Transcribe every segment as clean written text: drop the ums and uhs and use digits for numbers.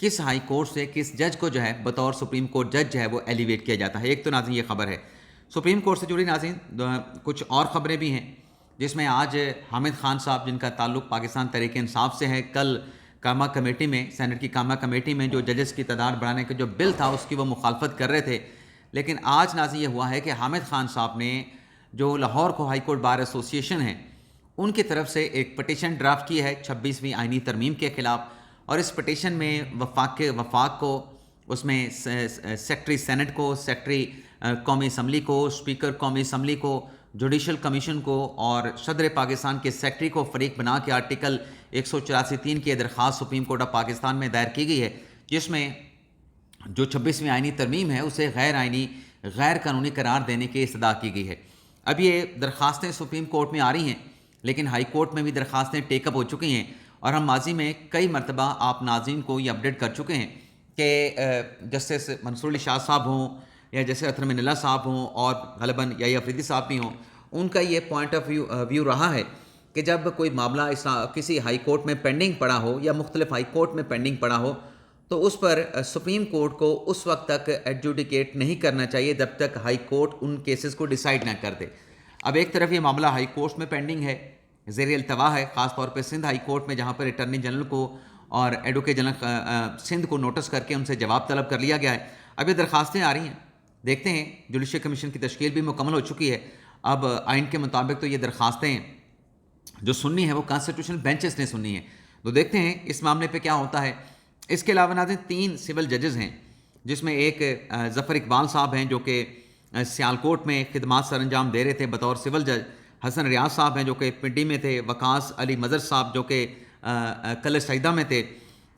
کس high court سے کس جج کو جو ہے بطور سپریم کورٹ جج جو ہے وہ ایلیویٹ کیا جاتا ہے. ایک تو ناظرین یہ خبر ہے. سپریم کورٹ سے جڑی ناظرین کچھ اور خبریں بھی ہیں جس میں آج حامد خان صاحب جن کا تعلق پاکستان تحریک انصاف سے ہے, کل کامہ کمیٹی میں, سینٹ کی کامہ کمیٹی میں جو ججز کی تعداد بڑھانے کا جو بل تھا اس کی وہ مخالفت کر رہے تھے. لیکن آج ناظرین یہ ہوا ہے کہ حامد خان صاحب نے جو لاہور کو ہائی کورٹ بار ایسوسی ایشن ہے ان کی طرف سے ایک پٹیشن ڈرافٹ کی ہے 26ویں آئینی ترمیم کے خلاف, اور اس پٹیشن میں وفاق کو, اس میں سیکرٹری سینٹ کو, سیکرٹری قومی اسمبلی کو, اسپیکر قومی اسمبلی کو, جوڈیشل کمیشن کو اور صدر پاکستان کے سیکرٹری کو فریق بنا کے آرٹیکل 184(3) کی درخواست سپریم کورٹ آف پاکستان میں دائر کی گئی ہے, جس میں جو 26ویں آئینی ترمیم ہے اسے غیر آئینی, غیر قانونی قرار دینے کی استدعا کی گئی ہے. اب یہ درخواستیں سپریم کورٹ میں آ رہی ہیں, لیکن ہائی کورٹ میں بھی درخواستیں ٹیک اپ ہو چکی ہیں, اور ہم ماضی میں کئی مرتبہ آپ ناظرین کو یہ اپڈیٹ کر چکے ہیں کہ جسٹس منصور علی شاہ صاحب ہوں یا جیسے اطہر من اللہ صاحب ہوں اور غالباً یحییٰ افریدی صاحب بھی ہوں, ان کا یہ پوائنٹ آف ویو رہا ہے کہ جب کوئی معاملہ کسی ہائی کورٹ میں پینڈنگ پڑا ہو یا مختلف ہائی کورٹ میں پینڈنگ پڑا ہو تو اس پر سپریم کورٹ کو اس وقت تک ایڈجوڈیکیٹ نہیں کرنا چاہیے جب تک ہائی کورٹ ان کیسز کو ڈیسائیڈ نہ کر دے. اب ایک طرف یہ معاملہ ہائی کورٹ میں پینڈنگ ہے, زیر التوا ہے, خاص طور پہ سندھ ہائی کورٹ میں, جہاں پر اٹارنی جنرل کو اور ایڈوکیٹ جنرل سندھ کو نوٹس کر کے ان سے جواب طلب کر لیا گیا ہے. اب یہ درخواستیں آ رہی ہیں, دیکھتے ہیں. جوڈیشل کمیشن کی تشکیل بھی مکمل ہو چکی ہے. اب آئین کے مطابق تو یہ درخواستیں جو سننی ہے وہ کانسٹیٹیوشنل بینچز نے سننی ہے, تو دیکھتے ہیں اس معاملے پہ کیا ہوتا ہے. اس کے علاوہ ناظرین 3 سول ججز ہیں, جس میں ایک ظفر اقبال صاحب ہیں جو کہ سیالکوٹ میں خدمات سر انجام دے رہے تھے بطور سول جج, حسن ریاض صاحب ہیں جو کہ پنڈی میں تھے, وقاص علی مظہر صاحب جو کہ کل سعیدہ میں تھے.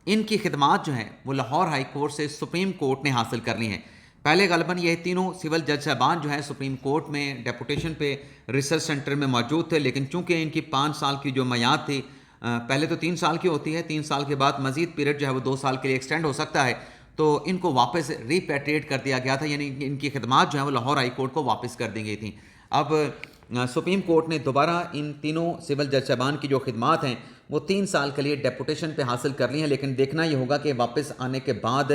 ان کی خدمات جو ہیں وہ لاہور ہائی کورٹ سے سپریم کورٹ نے حاصل کر لی ہیں. پہلے غالباً یہ تینوں سول جج صاحبان جو ہیں سپریم کورٹ میں ڈیپوٹیشن پہ ریسرچ سینٹر میں موجود تھے, لیکن چونکہ ان کی 5 سال کی جو میعاد تھی, پہلے تو 3 سال کی ہوتی ہے, 3 سال کے بعد مزید پیریڈ جو ہے وہ 2 سال کے لیے ایکسٹینڈ ہو سکتا ہے, تو ان کو واپس ریپیٹریٹ کر دیا گیا تھا, یعنی ان کی خدمات جو ہیں وہ لاہور ہائی کورٹ کو واپس کر دی گئی تھیں. اب سپریم کورٹ نے دوبارہ ان تینوں سول جج صاحبان کی جو خدمات ہیں وہ 3 سال کے لیے ڈیپوٹیشن پہ حاصل کر لی ہیں, لیکن دیکھنا یہ ہوگا کہ واپس آنے کے بعد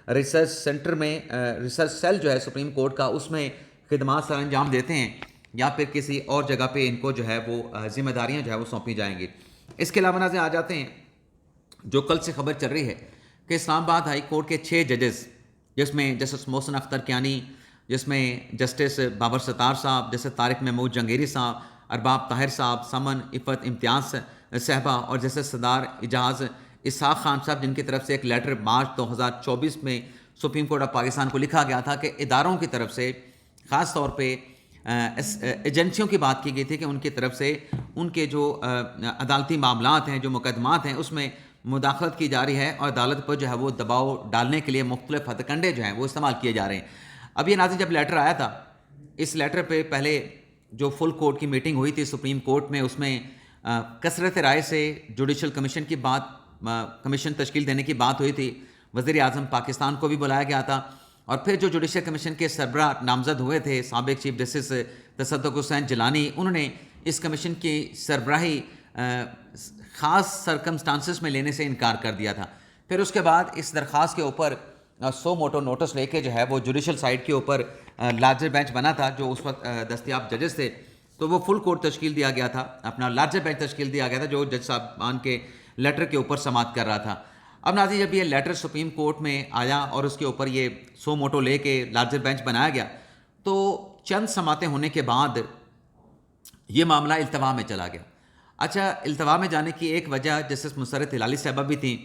ریسرچ سینٹر میں ریسرچ سیل جو ہے سپریم کورٹ کا اس میں خدمات سر انجام دیتے ہیں یا پھر کسی اور جگہ پہ ان کو جو ہے وہ ذمہ داریاں جو ہے وہ سونپی جائیں گی. اس کے علاوہ ناظرین آ جاتے ہیں جو کل سے خبر چل رہی ہے کہ اسلام آباد ہائی کورٹ کے 6 ججز, جس میں جسٹس محسن اختر کیانی, جس میں جسٹس بابر ستار صاحب, جسٹس طارق محمود جنگیری صاحب, ارباب طاہر صاحب, سمن عفت امتیاز صاحبہ اور جسٹس صدار اجاز اسحاق خان صاحب, جن کی طرف سے ایک لیٹر مارچ 2024 میں سپریم کورٹ آف پاکستان کو لکھا گیا تھا کہ اداروں کی طرف سے خاص طور پہ ایجنسیوں کی بات کی گئی تھی کہ ان کی طرف سے ان کے جو عدالتی معاملات ہیں, جو مقدمات ہیں, اس میں مداخلت کی جا رہی ہے اور عدالت پر جو ہے وہ دباؤ ڈالنے کے لیے مختلف ہتھ کنڈے جو ہیں وہ استعمال کیے جا رہے ہیں. اب یہ ناظرین جب لیٹر آیا تھا, اس لیٹر پہ پہلے جو فل کورٹ کی میٹنگ ہوئی تھی سپریم کورٹ میں, اس میں کثرت رائے سے جوڈیشل کمیشن کی بات, کمیشن تشکیل دینے کی بات ہوئی تھی. وزیر اعظم پاکستان کو بھی بلایا گیا تھا, اور پھر جو جوڈیشل کمیشن کے سربراہ نامزد ہوئے تھے سابق چیف جسٹس تصدق حسین جیلانی, انہوں نے اس کمیشن کی سربراہی خاص سرکمسٹانسز میں لینے سے انکار کر دیا تھا. پھر اس کے بعد اس درخواست کے اوپر سو موٹو نوٹس لے کے جو ہے وہ جوڈیشل سائٹ کے اوپر لارجر بینچ بنا تھا جو اس وقت دستیاب ججز تھے, تو وہ فل کورٹ تشکیل دیا گیا تھا, اپنا لارجر بینچ تشکیل دیا گیا تھا جو جج صاحبان کے لیٹر کے اوپر سماعت کر رہا تھا. اب ناظرین جب یہ لیٹر سپریم کورٹ میں آیا اور اس کے اوپر یہ سو موٹو لے کے لارجر بینچ بنایا گیا, تو چند سماعتیں ہونے کے بعد یہ معاملہ التوا میں چلا گیا. اچھا, التوا میں جانے کی ایک وجہ جسٹس مسرت ہلالی صاحبہ بھی تھیں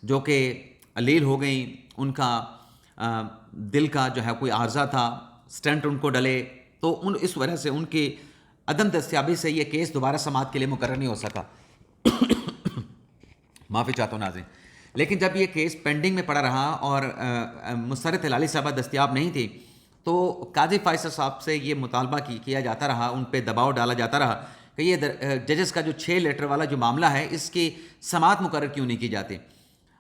جو کہ علیل ہو گئیں, ان کا دل کا جو ہے کوئی عارضہ تھا, سٹنٹ ان کو ڈلے, تو اس وجہ سے ان کی عدم دستیابی سے یہ کیس دوبارہ سماعت کے لیے مقرر نہیں ہو سکا. معافی چاہتا ہوں ناظرین. لیکن جب یہ کیس پینڈنگ میں پڑا رہا اور مسرت ہلالی صاحبہ دستیاب نہیں تھی, تو قاضی فائصل صاحب سے یہ مطالبہ کیا جاتا رہا, ان پہ دباؤ ڈالا جاتا رہا کہ یہ ججز کا جو 6 لیٹر والا جو معاملہ ہے اس کی سماعت مقرر کیوں نہیں کی جاتی.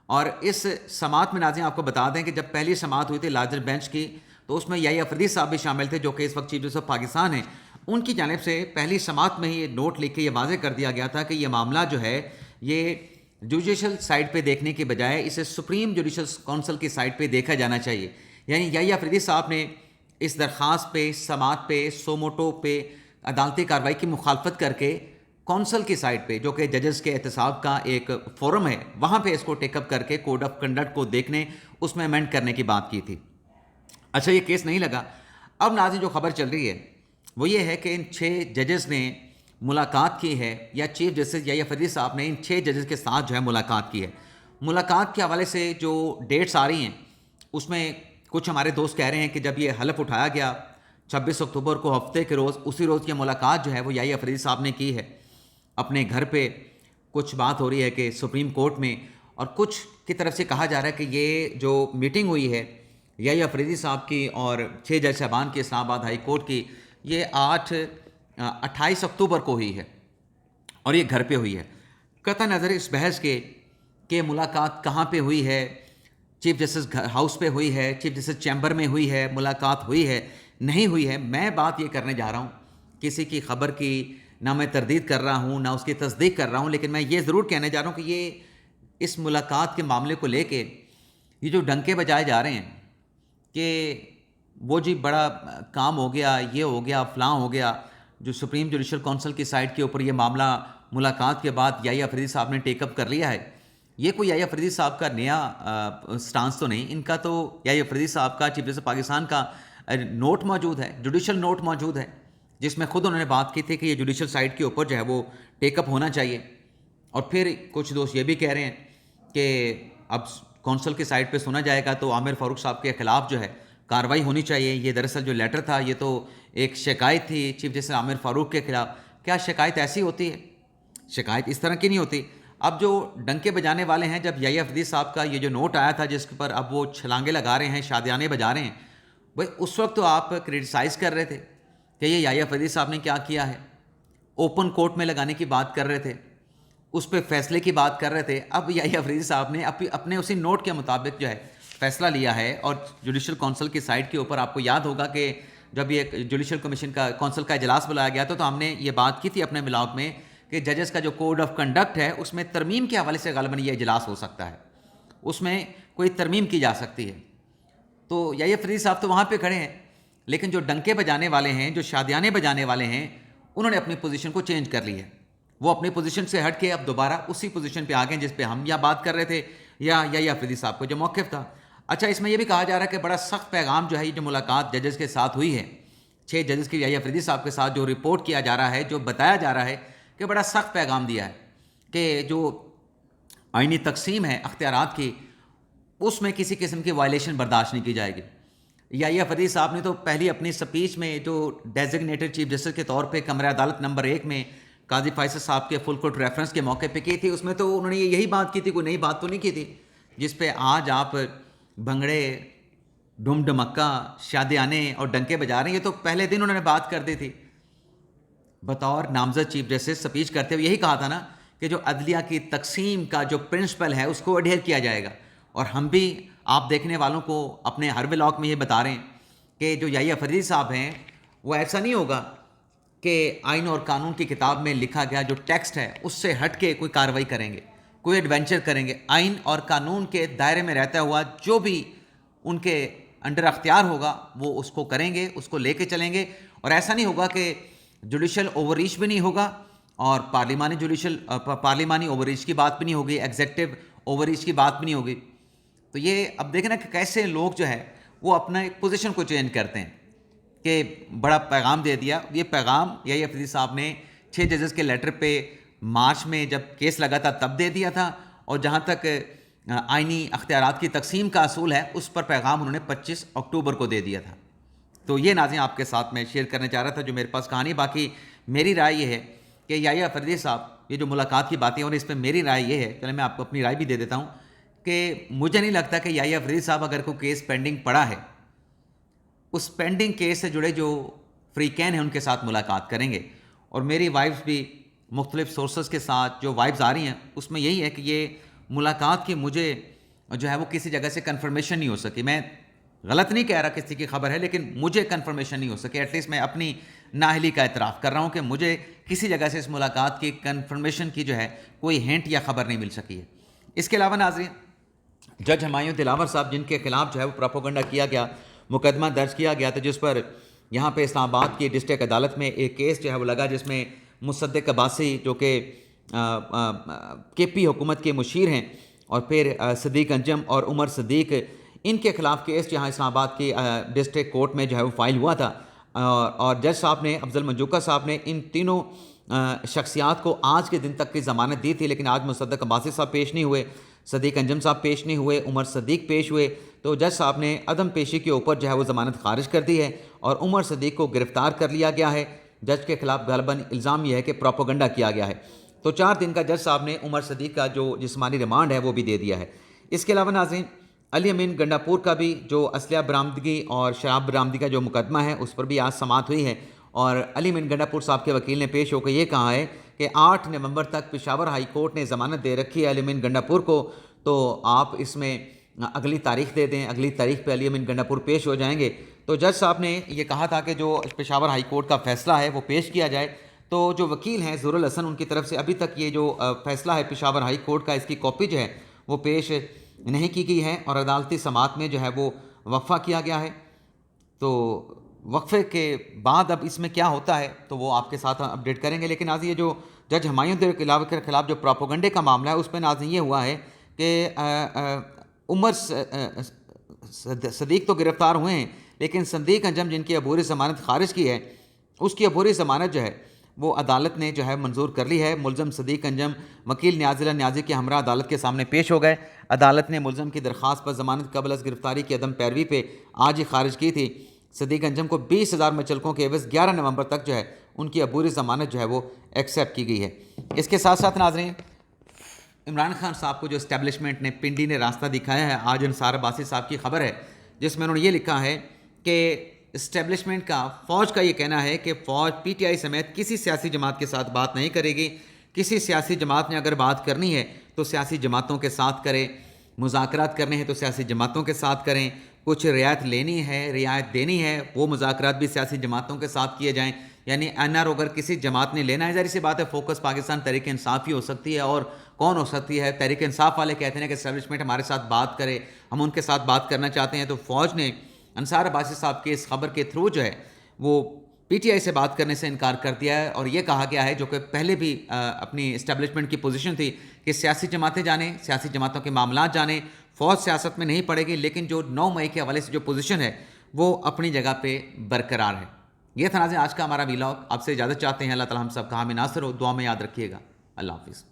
اور اس سماعت میں ناظرین آپ کو بتا دیں کہ جب پہلی سماعت ہوئی تھی لارجر بینچ کی, تو اس میں یحییٰ افریدی صاحب بھی شامل تھے جو کہ اس وقت چیف جسٹس آف پاکستان ہیں. ان کی جانب سے پہلی سماعت میں ہی یہ نوٹ لکھ کے یہ واضح کر دیا گیا تھا کہ یہ معاملہ جو ہے یہ جوڈیشل سائٹ پہ دیکھنے کے بجائے اسے سپریم جوڈیشل کونسل کی سائٹ پہ دیکھا جانا چاہیے. یعنی یحییٰ افریدی صاحب نے اس درخواست پہ، سماعت پہ، سوموٹو پہ عدالتی کارروائی کی مخالفت کر کے کونسل کی سائٹ پہ، جو کہ ججز کے احتساب کا ایک فورم ہے، وہاں پہ اس کو ٹیک اپ کر کے کوڈ آف کنڈکٹ کو دیکھنے، اس میں امینڈ کرنے کی بات کی تھی. اچھا، یہ کیس نہیں لگا. اب ناظرین جو خبر چل رہی ہے وہ یہ ہے کہ ان 6 ججز نے ملاقات کی ہے، یا چیف جسٹس یحییٰ افریدی صاحب نے ان 6 ججز کے ساتھ جو ہے ملاقات کی ہے. ملاقات کے حوالے سے جو ڈیٹس آ رہی ہیں اس میں کچھ ہمارے دوست کہہ رہے ہیں کہ جب یہ حلف اٹھایا گیا 26 اکتوبر کو ہفتے کے روز، اسی روز کی ملاقات جو ہے وہ یحییٰ افریدی صاحب نے کی ہے اپنے گھر پہ. کچھ بات ہو رہی ہے کہ سپریم کورٹ میں، اور کچھ کی طرف سے کہا جا رہا ہے کہ یہ جو میٹنگ ہوئی ہے یحییٰ افریدی صاحب کی اور 6 جج صاحبان کی اسلام آباد ہائی کورٹ کی، یہ 28 اکتوبر کو ہوئی ہے اور یہ گھر پہ ہوئی ہے. قطع نظر اس بحث کے کہ ملاقات کہاں پہ ہوئی ہے، چیف جسٹس ہاؤس پہ ہوئی ہے، چیف جسٹس چیمبر میں ہوئی ہے، ملاقات ہوئی ہے نہیں ہوئی ہے، میں بات یہ کرنے جا رہا ہوں، کسی کی خبر کی نہ میں تردید کر رہا ہوں نہ اس کی تصدیق کر رہا ہوں، لیکن میں یہ ضرور کہنے جا رہا ہوں کہ یہ اس ملاقات کے معاملے کو لے کے یہ جو ڈنکے بجائے جا رہے ہیں کہ وہ جی بڑا کام ہو گیا، یہ ہو گیا، فلاں ہو گیا، جو سپریم جوڈیشل کونسل کی سائٹ کے اوپر یہ معاملہ ملاقات کے بعد یحییٰ افریدی صاحب نے ٹیک اپ کر لیا ہے، یہ کوئی یحییٰ افریدی صاحب کا نیا سٹانس تو نہیں. ان کا تو یحییٰ افریدی صاحب کا چیف جسٹس پاکستان کا نوٹ موجود ہے، جوڈیشل نوٹ موجود ہے، جس میں خود انہوں نے بات کی تھی کہ یہ جوڈیشل سائٹ کے اوپر جو ہے وہ ٹیک اپ ہونا چاہیے. اور پھر کچھ دوست یہ بھی کہہ رہے ہیں کہ اب کونسل کی سائٹ پہ سنا جائے گا تو عامر فاروق صاحب کے خلاف جو ہے کارروائی ہونی چاہیے. یہ دراصل جو لیٹر تھا یہ تو ایک شکایت تھی چیف جسٹس عامر فاروق کے خلاف. کیا شکایت ایسی ہوتی ہے؟ شکایت اس طرح کی نہیں ہوتی. اب جو ڈنکے بجانے والے ہیں، جب یحییٰ افریدی صاحب کا یہ جو نوٹ آیا تھا جس پر اب وہ چھلانگے لگا رہے ہیں، شادیانے بجا رہے ہیں، بھائی اس وقت تو آپ کرٹیسائز کر رہے تھے کہ یہ یحییٰ افریدی صاحب نے کیا کیا ہے، اوپن کورٹ میں لگانے کی بات کر رہے تھے، اس پہ فیصلے کی بات کر رہے تھے. اب یحییٰ افریدی صاحب نے اپنے اسی نوٹ کے مطابق جو ہے فیصلہ لیا ہے. اور جوڈیشل کونسل کی سائٹ کے اوپر آپ کو یاد ہوگا کہ جب یہ جوڈیشل کمیشن کا کونسل کا اجلاس بلایا گیا تو ہم نے یہ بات کی تھی اپنے بلاگ میں کہ ججز کا جو کوڈ آف کنڈکٹ ہے اس میں ترمیم کے حوالے سے غالباً یہ اجلاس ہو سکتا ہے، اس میں کوئی ترمیم کی جا سکتی ہے. تو یحییٰ افریدی صاحب تو وہاں پہ کھڑے ہیں، لیکن جو ڈنکے بجانے والے ہیں، جو شادیانے بجانے والے ہیں، انہوں نے اپنی پوزیشن کو چینج کر لی ہے. وہ اپنی پوزیشن سے ہٹ کے اب دوبارہ اسی پوزیشن پہ آ گئے جس پہ ہم یا بات کر رہے تھے یا یحییٰ افریدی صاحب کو جو موقف تھا. اچھا، اس میں یہ بھی کہا جا رہا ہے کہ بڑا سخت پیغام جو ہے یہ جو ملاقات ججز کے ساتھ ہوئی ہے، 6 ججز کی یحییٰ افریدی صاحب کے ساتھ جو رپورٹ کیا جا رہا ہے، جو بتایا جا رہا ہے کہ بڑا سخت پیغام دیا ہے کہ جو آئینی تقسیم ہے اختیارات کی، اس میں کسی قسم کی وائلیشن برداشت نہیں کی جائے گی. یحییٰ افریدی صاحب نے تو پہلی اپنی سپیچ میں جو ڈیزگنیٹڈ چیف جسٹس کے طور پہ کمرہ عدالت نمبر 1 میں قاضی فیصل صاحب کے فل کورٹ ریفرنس کے موقع پہ کی تھی، اس میں تو انہوں نے یہی بات کی تھی، کوئی نئی بات تو نہیں کی تھی. جس پہ آج آپ بھنگڑے، ڈھم ڈھمکا، شادیانے اور ڈنکے بجا رہے ہیں، یہ تو پہلے دن انہوں نے بات کر دی تھی. بطور نامزد چیف جسٹس سپیچ کرتے ہوئے یہی کہا تھا نا کہ جو عدلیہ کی تقسیم کا جو پرنسپل ہے اس کو اڈھیر کیا جائے گا. اور ہم بھی آپ دیکھنے والوں کو اپنے ہر ولاگ میں یہ بتا رہے ہیں کہ جو یحییٰ افریدی صاحب ہیں وہ ایسا نہیں ہوگا کہ آئین اور قانون کی کتاب میں لکھا گیا جو ٹیکسٹ ہے اس سے ہٹ کے کوئی کارروائی کریں گے، کوئی ایڈونچر کریں گے. آئین اور قانون کے دائرے میں رہتا ہوا جو بھی ان کے انڈر اختیار ہوگا وہ اس کو کریں گے، اس کو لے کے چلیں گے. اور ایسا نہیں ہوگا کہ جوڈیشل اوور ریچ بھی نہیں ہوگا اور پارلیمانی اوور ریچ کی بات بھی نہیں ہوگی، ایگزیکٹو اوور ریچ کی بات بھی نہیں ہوگی. تو یہ اب دیکھنا کہ کیسے لوگ جو ہے وہ اپنا ایک پوزیشن کو چینج کرتے ہیں کہ بڑا پیغام دے دیا. یہ پیغام یحییٰ افریدی صاحب نے 6 ججز کے لیٹر پہ مارچ میں جب کیس لگا تھا تب دے دیا تھا، اور جہاں تک آئینی اختیارات کی تقسیم کا اصول ہے اس پر پیغام انہوں نے 25 اکتوبر کو دے دیا تھا. تو یہ ناظرین آپ کے ساتھ میں شیئر کرنا چاہ رہا تھا جو میرے پاس کہانی. باقی میری رائے یہ ہے کہ یحییٰ افریدی صاحب یہ جو ملاقات کی باتیں اور اس پہ میری رائے یہ ہے، چلیں میں آپ کو اپنی رائے بھی دے دیتا ہوں کہ مجھے نہیں لگتا کہ یحییٰ افریدی صاحب اگر کوئی کیس پینڈنگ پڑا ہے اس پینڈنگ کیس سے جڑے جو فریقین ہیں ان کے ساتھ ملاقات کریں گے. اور میری وائبز بھی مختلف سورسز کے ساتھ جو وائبز آ رہی ہیں اس میں یہی ہے کہ یہ ملاقات کی مجھے جو ہے وہ کسی جگہ سے کنفرمیشن نہیں ہو سکی. میں غلط نہیں کہہ رہا کسی کی خبر ہے، لیکن مجھے کنفرمیشن نہیں ہو سکی. ایٹ لیسٹ میں اپنی نااہلی کا اعتراف کر رہا ہوں کہ مجھے کسی جگہ سے اس ملاقات کی کنفرمیشن کی جو ہے کوئی ہنٹ یا خبر نہیں مل سکی ہے۔ اس کے علاوہ ناظرین، جج ہمایوں دلاور صاحب جن کے خلاف جو ہے وہ پروپیگنڈا کیا گیا، مقدمہ درج کیا گیا تھا، جس پر یہاں پہ اسلام آباد کی ڈسٹرکٹ عدالت میں ایک کیس جو ہے وہ لگا، جس میں مصدق عباسی جو کہ کے پی حکومت کے مشیر ہیں، اور پھر صدیق انجم اور عمر صدیق، ان کے خلاف کیس جہاں اسلام آباد کی ڈسٹرکٹ کورٹ میں جو ہے وہ فائل ہوا تھا، اور جج صاحب نے، افضل منجوکا صاحب نے ان تینوں شخصیات کو آج کے دن تک کی ضمانت دی تھی، لیکن آج مصدق عباسی صاحب پیش نہیں ہوئے، صدیق انجم صاحب پیش نہیں ہوئے، عمر صدیق پیش ہوئے، تو جج صاحب نے عدم پیشی کے اوپر جو ہے وہ ضمانت خارج کر دی ہے، اور عمر صدیق کو گرفتار کر لیا گیا ہے۔ جج کے خلاف غالباً الزام یہ ہے کہ پروپیگنڈا کیا گیا ہے، تو 4 دن کا جج صاحب نے عمر صدیق کا جو جسمانی ریمانڈ ہے وہ بھی دے دیا ہے۔ اس کے علاوہ ناظرین، علی امین گنڈا پور کا بھی جو اسلحہ برآمدگی اور شراب برآمدگی کا جو مقدمہ ہے اس پر بھی آج سماعت ہوئی ہے، اور علی امین گنڈا پور صاحب کے وکیل نے پیش ہو کے یہ کہا ہے کہ 8 نومبر تک پشاور ہائی کورٹ نے ضمانت دے رکھی ہے علی امین گنڈا پور کو، تو آپ اس میں اگلی تاریخ دے دیں، اگلی تاریخ پہ علی امین گنڈا پور پیش ہو جائیں گے۔ تو جج صاحب نے یہ کہا تھا کہ جو پشاور ہائی کورٹ کا فیصلہ ہے وہ پیش کیا جائے، تو جو وکیل ہیں ظہور الحسن، ان کی طرف سے ابھی تک یہ جو فیصلہ ہے پشاور ہائی کورٹ کا، اس کی کاپی جو ہے وہ پیش نہیں کی گئی ہے، اور عدالتی سماعت میں جو ہے وہ وقفہ کیا گیا ہے۔ تو وقفے کے بعد اب اس میں کیا ہوتا ہے تو وہ آپ کے ساتھ اپڈیٹ کریں گے، لیکن آج یہ جو جج ہمایوں دلاور کے خلاف جو پروپیگنڈے کا معاملہ ہے اس پہ ناظرین یہ ہوا ہے کہ عمر صدیق تو گرفتار ہوئے ہیں، لیکن صدیق انجم جن کی عبوری ضمانت خارج کی ہے، اس کی عبوری ضمانت جو ہے وہ عدالت نے جو ہے منظور کر لی ہے۔ ملزم صدیق انجم وکیل نیاز اللہ نیازی کے ہمراہ عدالت کے سامنے پیش ہو گئے۔ عدالت نے ملزم کی درخواست پر ضمانت قبل از گرفتاری کی عدم پیروی پہ آج ہی خارج کی تھی۔ صدیق انجم کو 20,000 مچلکوں کے عوض 11 نومبر تک جو ہے ان کی عبوری ضمانت جو ہے وہ ایکسیپٹ کی گئی ہے۔ اس کے ساتھ ساتھ ناظرین، عمران خان صاحب کو جو اسٹیبلشمنٹ نے پنڈی نے راستہ دکھایا ہے، آج انصار عباسی صاحب کی خبر ہے جس میں انہوں نے یہ لکھا ہے کہ اسٹیبلشمنٹ کا، فوج کا یہ کہنا ہے کہ فوج پی ٹی آئی سمیت کسی سیاسی جماعت کے ساتھ بات نہیں کرے گی۔ کسی سیاسی جماعت نے اگر بات کرنی ہے تو سیاسی جماعتوں کے ساتھ کرے، مذاکرات کرنے ہیں تو سیاسی جماعتوں کے ساتھ کریں، کچھ رعایت لینی ہے، رعایت دینی ہے، وہ مذاکرات بھی سیاسی جماعتوں کے ساتھ کیے جائیں۔ یعنی این آر اگر کسی جماعت نے لینا ہے، ظاہر سی بات ہے فوکس پاکستان تحریک انصاف ہی ہو سکتی ہے، اور کون ہو سکتی ہے؟ تحریک انصاف والے کہتے ہیں کہ اسٹیبلشمنٹ ہمارے ساتھ بات کرے، ہم ان کے ساتھ بات کرنا چاہتے ہیں، تو فوج نے انصار عباسی صاحب کے اس خبر کے تھرو جو ہے وہ پی ٹی آئی سے بات کرنے سے انکار کر دیا ہے، اور یہ کہا گیا ہے جو کہ پہلے بھی اپنی اسٹیبلشمنٹ کی پوزیشن تھی کہ سیاسی جماعتیں جانیں، سیاسی جماعتوں کے معاملات جانیں، فوج سیاست میں نہیں پڑے گی، لیکن جو 9 مئی کے حوالے سے جو پوزیشن ہے وہ اپنی جگہ پہ برقرار ہے۔ یہ تھا ناظرین آج کا ہمارا ویلاگ، آپ سے اجازت چاہتے ہیں، اللہ تعالی ہم سب کا حامی ناصر ہو، دعا میں یاد رکھیے گا، اللہ حافظ۔